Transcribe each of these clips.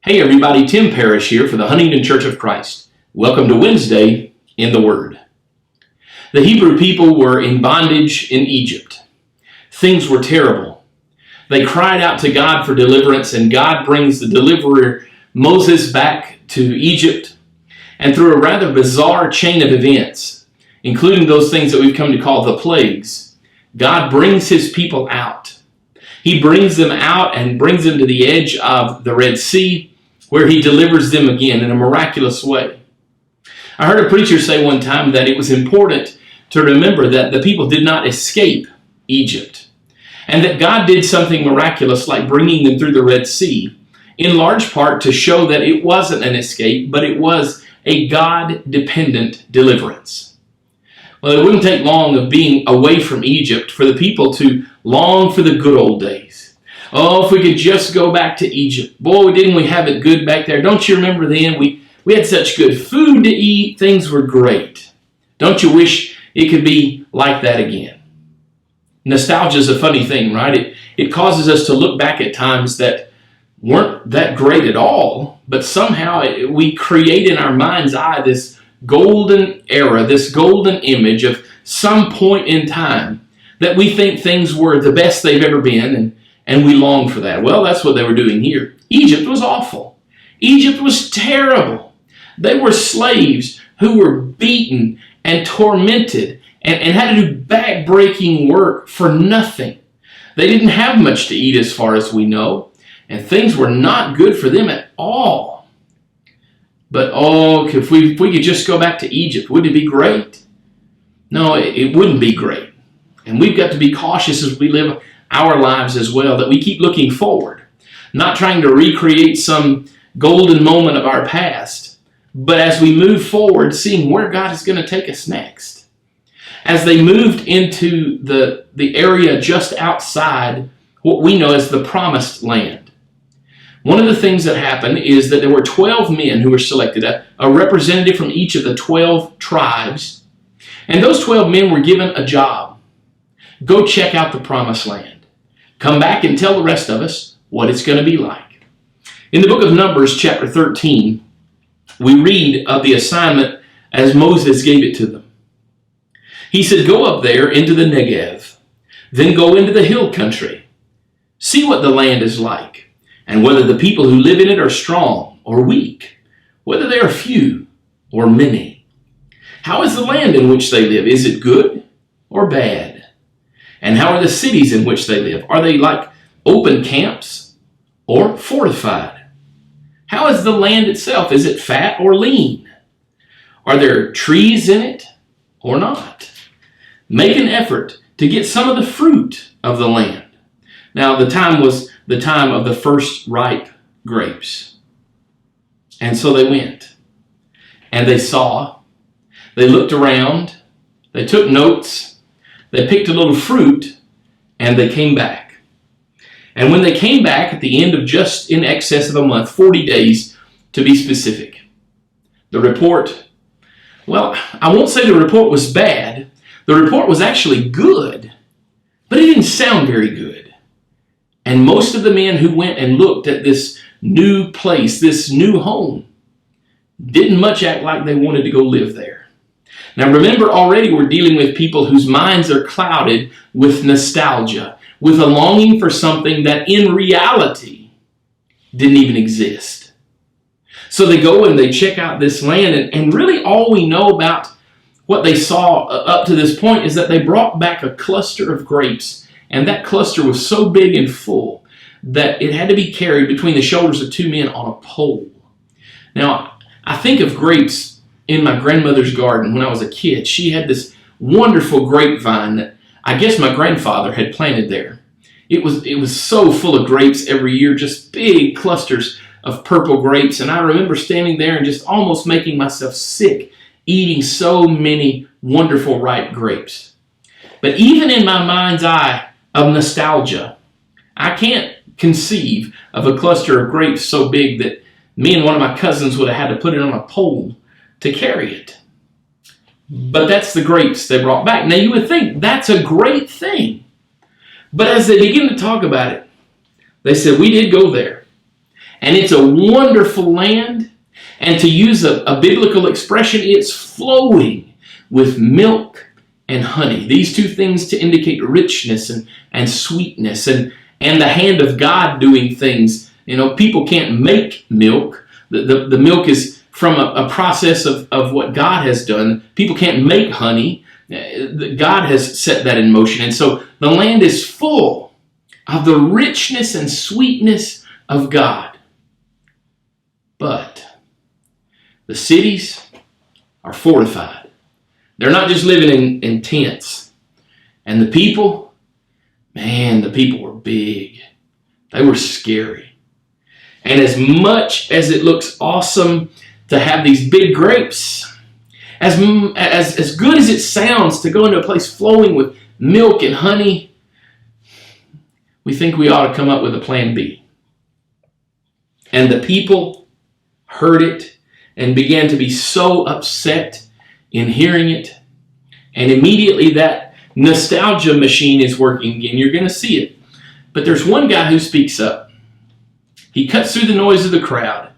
Hey everybody, Tim Parrish here for the Huntington Church of Christ. Welcome to Wednesday in the Word. The Hebrew people were in bondage in Egypt. Things were terrible. They cried out to God for deliverance, and God brings the deliverer Moses back to Egypt. And through a rather bizarre chain of events, including those things that we've come to call the plagues, God brings his people out. He brings them out and brings them to the edge of the Red Sea, where he delivers them again in a miraculous way. I heard a preacher say one time that it was important to remember that the people did not escape Egypt, and that God did something miraculous like bringing them through the Red Sea, in large part to show that it wasn't an escape, but it was a God-dependent deliverance. Well, it wouldn't take long of being away from Egypt for the people to long for the good old days. Oh, if we could just go back to Egypt. Boy, didn't we have it good back there. Don't you remember then? We had such good food to eat. Things were great. Don't you wish it could be like that again? Nostalgia is a funny thing, right? It causes us to look back at times that weren't that great at all, but somehow we create in our mind's eye this golden era, this golden image of some point in time that we think things were the best they've ever been, and we long for that. Well, that's what they were doing here. Egypt was awful. Egypt was terrible. They were slaves who were beaten and tormented and had to do back-breaking work for nothing. They didn't have much to eat as far as we know, and things were not good for them at all. But if we could just go back to Egypt, wouldn't it be great? No, it wouldn't be great. And we've got to be cautious as we live our lives as well, that we keep looking forward, not trying to recreate some golden moment of our past, but as we move forward, seeing where God is going to take us next. As they moved into the area just outside what we know as the Promised Land, one of the things that happened is that there were 12 men who were selected, a representative from each of the 12 tribes, and those 12 men were given a job. Go check out the Promised Land. Come back and tell the rest of us what it's going to be like. In the book of Numbers, chapter 13, we read of the assignment as Moses gave it to them. He said, go up there into the Negev, then go into the hill country. See what the land is like, and whether the people who live in it are strong or weak, whether they are few or many. How is the land in which they live? Is it good or bad? And how are the cities in which they live? Are they like open camps or fortified? How is the land itself? Is it fat or lean? Are there trees in it or not? Make an effort to get some of the fruit of the land. Now, the time was the time of the first ripe grapes. And so they went. And they saw. They looked around. They took notes. They picked a little fruit, and they came back. And when they came back at the end of just in excess of a month, 40 days to be specific, the report, well, I won't say the report was bad. The report was actually good, but it didn't sound very good. And most of the men who went and looked at this new place, this new home, didn't much act like they wanted to go live there. Now remember, already we're dealing with people whose minds are clouded with nostalgia, with a longing for something that in reality didn't even exist. So they go and they check out this land, and really all we know about what they saw up to this point is that they brought back a cluster of grapes, and that cluster was so big and full that it had to be carried between the shoulders of two men on a pole. Now, I think of grapes in my grandmother's garden when I was a kid. She had this wonderful grapevine that I guess my grandfather had planted there. It was so full of grapes every year, just big clusters of purple grapes. And I remember standing there and just almost making myself sick, eating so many wonderful ripe grapes. But even in my mind's eye of nostalgia, I can't conceive of a cluster of grapes so big that me and one of my cousins would have had to put it on a pole to carry it. But that's the grapes they brought back. Now you would think that's a great thing. But as they begin to talk about it, they said, we did go there. And it's a wonderful land. And to use a biblical expression, it's flowing with milk and honey. These two things to indicate richness and sweetness and the hand of God doing things. You know, people can't make milk. The milk is from a process of what God has done. People can't make honey. God has set that in motion. And so the land is full of the richness and sweetness of God. But the cities are fortified. They're not just living in tents. And the people, man, the people were big. They were scary. And as much as it looks awesome to have these big grapes, as good as it sounds to go into a place flowing with milk and honey, we think we ought to come up with a plan B. And the people heard it and began to be so upset in hearing it. And immediately that nostalgia machine is working again. You're going to see it. But there's one guy who speaks up. He cuts through the noise of the crowd.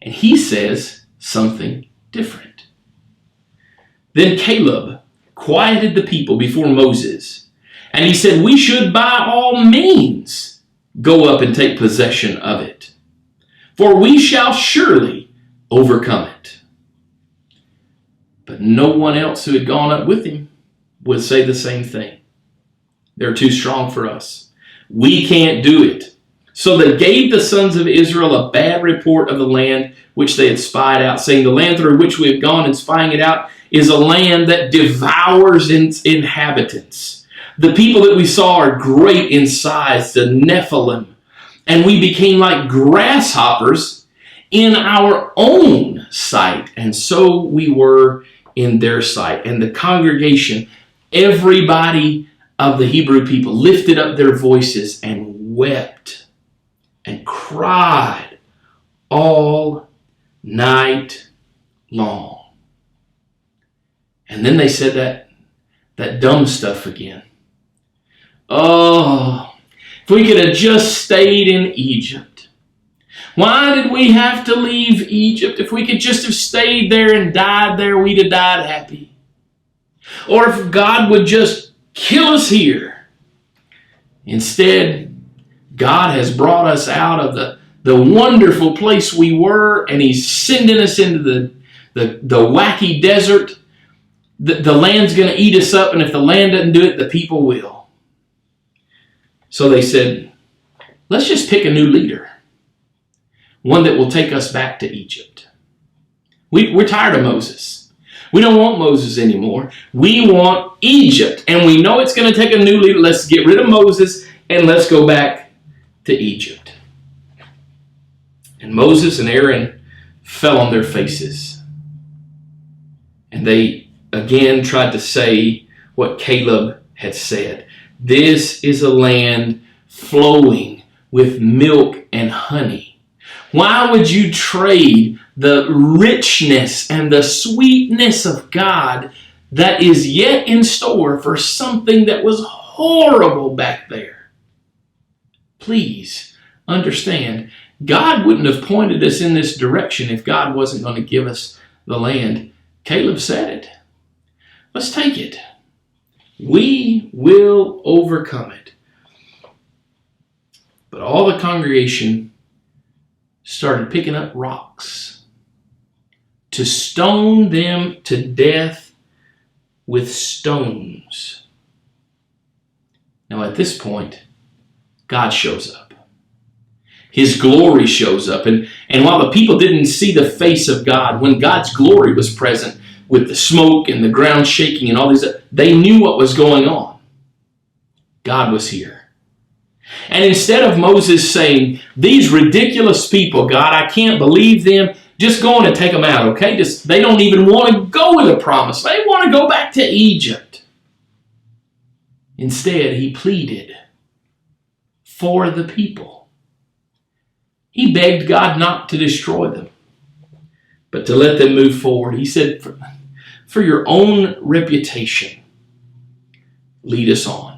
And he says something different. Then Caleb quieted the people before Moses. And he said, we should by all means go up and take possession of it. For we shall surely overcome it. But no one else who had gone up with him would say the same thing. They're too strong for us. We can't do it. So they gave the sons of Israel a bad report of the land which they had spied out, saying, the land through which we have gone and spying it out is a land that devours its inhabitants. The people that we saw are great in size, the Nephilim, and we became like grasshoppers in our own sight, and so we were in their sight. And the congregation, everybody of the Hebrew people, lifted up their voices and wept and cried all night long. And then they said that dumb stuff again. Oh, if we could have just stayed in Egypt. Why did we have to leave Egypt? If we could just have stayed there and died there, we'd have died happy. Or if God would just kill us here. Instead, God has brought us out of the wonderful place we were, and He's sending us into the wacky desert. The land's going to eat us up, and if the land doesn't do it, the people will. So they said, let's just pick a new leader. One that will take us back to Egypt. We're tired of Moses. We don't want Moses anymore. We want Egypt. And we know it's going to take a new leader. Let's get rid of Moses and let's go back to Egypt. And Moses and Aaron fell on their faces. And they again tried to say what Caleb had said. This is a land flowing with milk and honey. Why would you trade the richness and the sweetness of God that is yet in store for something that was horrible back there? Please understand, God wouldn't have pointed us in this direction if God wasn't going to give us the land. Caleb said it. Let's take it. We will overcome it. But all the congregation started picking up rocks to stone them to death with stones. Now at this point, God shows up. His glory shows up. And while the people didn't see the face of God, when God's glory was present with the smoke and the ground shaking and all these, they knew what was going on. God was here. And instead of Moses saying, these ridiculous people, God, I can't believe them, just go on and take them out, okay? They don't even want to go with a promise. They want to go back to Egypt. Instead, he pleaded for the people. He begged God not to destroy them, but to let them move forward. He said, for your own reputation, lead us on.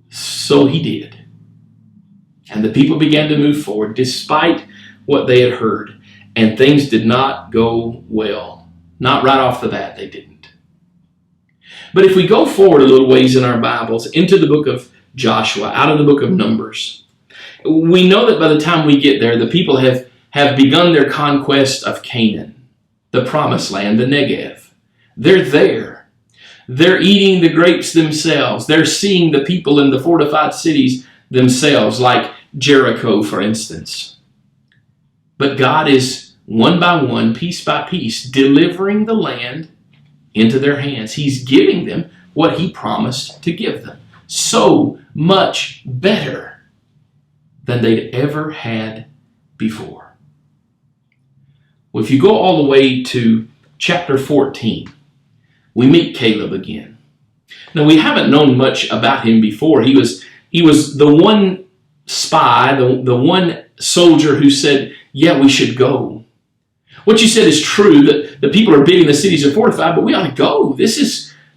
So he did. And the people began to move forward despite what they had heard. And things did not go well. Not right off the bat, they didn't. But if we go forward a little ways in our Bibles into the book of Joshua, out of the book of Numbers, we know that by the time we get there, the people have begun their conquest of Canaan, the promised land, the Negev. They're there. They're eating the grapes themselves. They're seeing the people in the fortified cities themselves, like Jericho, for instance. But God is one by one, piece by piece, delivering the land into their hands. He's giving them what He promised to give them. So much better than they'd ever had before. Well, if you go all the way to chapter 14, we meet Caleb again. Now, we haven't known much about him before. He was the one spy, the one soldier who said, yeah, we should go. What you said is true, that the people are bidding the cities are fortified, but we ought to go.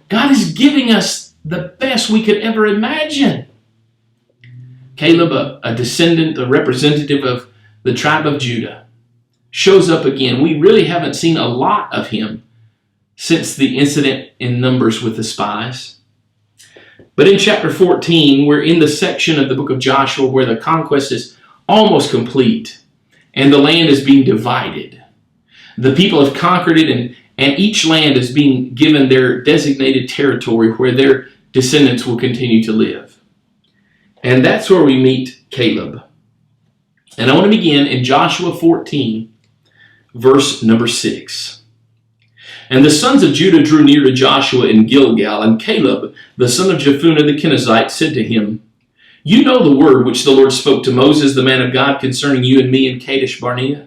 God is giving us the best we could ever imagine. Caleb, a descendant, a representative of the tribe of Judah, shows up again. We really haven't seen a lot of him since the incident in Numbers with the spies. But in chapter 14, we're in the section of the book of Joshua where the conquest is almost complete and the land is being divided. The people have conquered it, and each land is being given their designated territory where their descendants will continue to live. And that's where we meet Caleb. And I want to begin in Joshua 14, verse number 6. And the sons of Judah drew near to Joshua in Gilgal, and Caleb, the son of Jephunneh the Kenizzite, said to him, You know the word which the Lord spoke to Moses, the man of God, concerning you and me in Kadesh Barnea.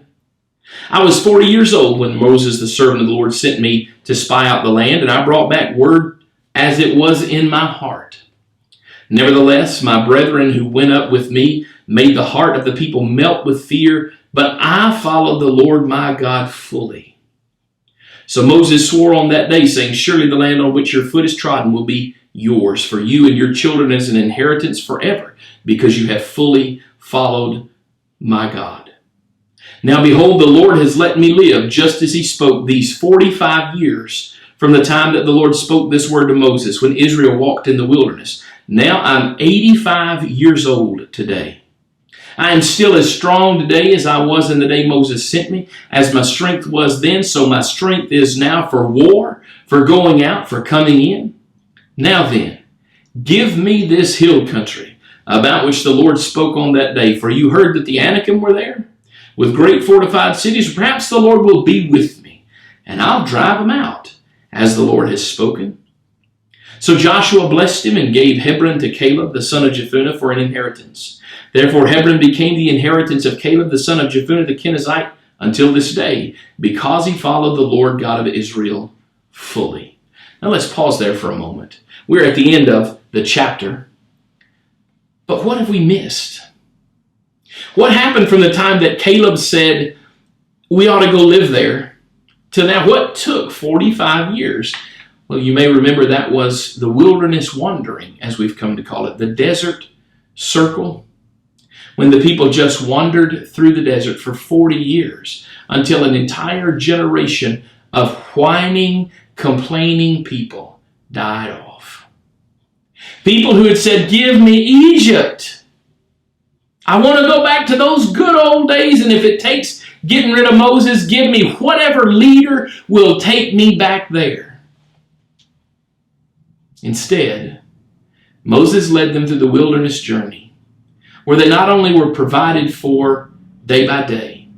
I was 40 years old when Moses, the servant of the Lord, sent me to spy out the land, and I brought back word as it was in my heart. Nevertheless, my brethren who went up with me made the heart of the people melt with fear, but I followed the Lord my God fully. So Moses swore on that day, saying, Surely the land on which your foot is trodden will be yours, for you and your children as an inheritance forever, because you have fully followed my God. Now behold, the Lord has let me live, just as He spoke, these 45 years from the time that the Lord spoke this word to Moses, when Israel walked in the wilderness. Now I'm 85 years old today. I am still as strong today as I was in the day Moses sent me. As my strength was then, so my strength is now for war, for going out, for coming in. Now then, give me this hill country, about which the Lord spoke on that day. For you heard that the Anakim were there, with great fortified cities. Perhaps the Lord will be with me, and I'll drive them out, as the Lord has spoken. So Joshua blessed him and gave Hebron to Caleb, the son of Jephunneh, for an inheritance. Therefore Hebron became the inheritance of Caleb, the son of Jephunneh the Kenizzite, until this day, because he followed the Lord God of Israel fully. Now let's pause there for a moment. We're at the end of the chapter. But what have we missed? What happened from the time that Caleb said, we ought to go live there, to now? What took 45 years? Well, you may remember that was the wilderness wandering, as we've come to call it, the desert circle, when the people just wandered through the desert for 40 years until an entire generation of whining, complaining people died off. People who had said, give me Egypt. I want to go back to those good old days, and if it takes getting rid of Moses, give me whatever leader will take me back there. Instead, Moses led them through the wilderness journey, where they not only were provided for day by day,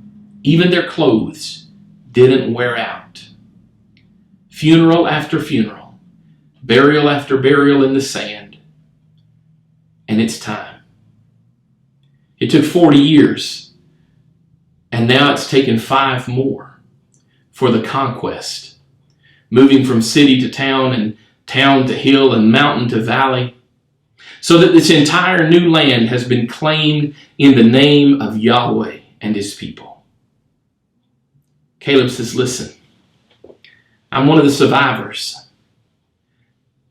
even their clothes didn't wear out. Funeral after funeral, burial after burial in the sand, and it's time. It took 40 years, and now it's taken 5 more for the conquest, moving from city to town and town to hill and mountain to valley, so that this entire new land has been claimed in the name of Yahweh and His people. Caleb says, listen, I'm one of the survivors.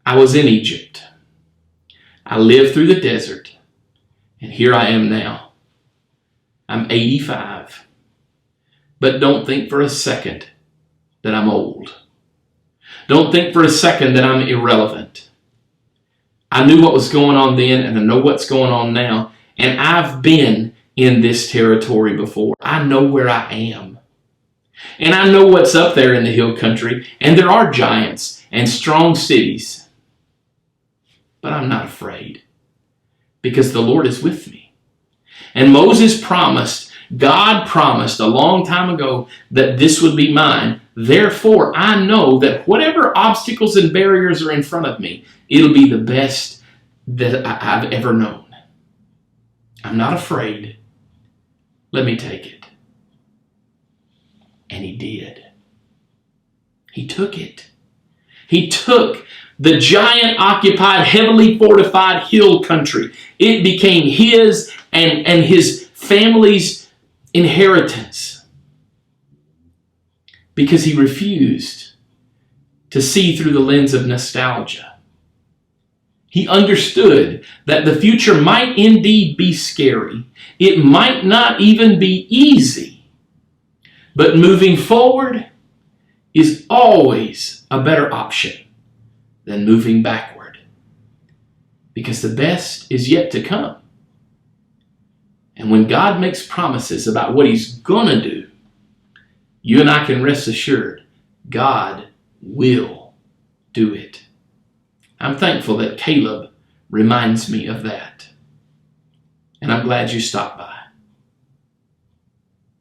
I was in Egypt. I lived through the desert, And here I am now. I'm 85. But don't think for a second that I'm old. Don't think for a second that I'm irrelevant. I knew what was going on then, and I know what's going on now. And I've been in this territory before. I know where I am. And I know what's up there in the hill country. And there are giants and strong cities. But I'm not afraid, because the Lord is with me. And Moses promised, God promised a long time ago that this would be mine. Therefore, I know that whatever obstacles and barriers are in front of me, it'll be the best that I've ever known. I'm not afraid. Let me take it. And he did. He took it. He took the giant-occupied, heavily fortified hill country. It became his and his family's inheritance, because he refused to see through the lens of nostalgia. He understood that the future might indeed be scary. It might not even be easy. But moving forward is always a better option than moving backward, because the best is yet to come. And when God makes promises about what he's going to do, you and I can rest assured God will do it. I'm thankful that Caleb reminds me of that. And I'm glad you stopped by.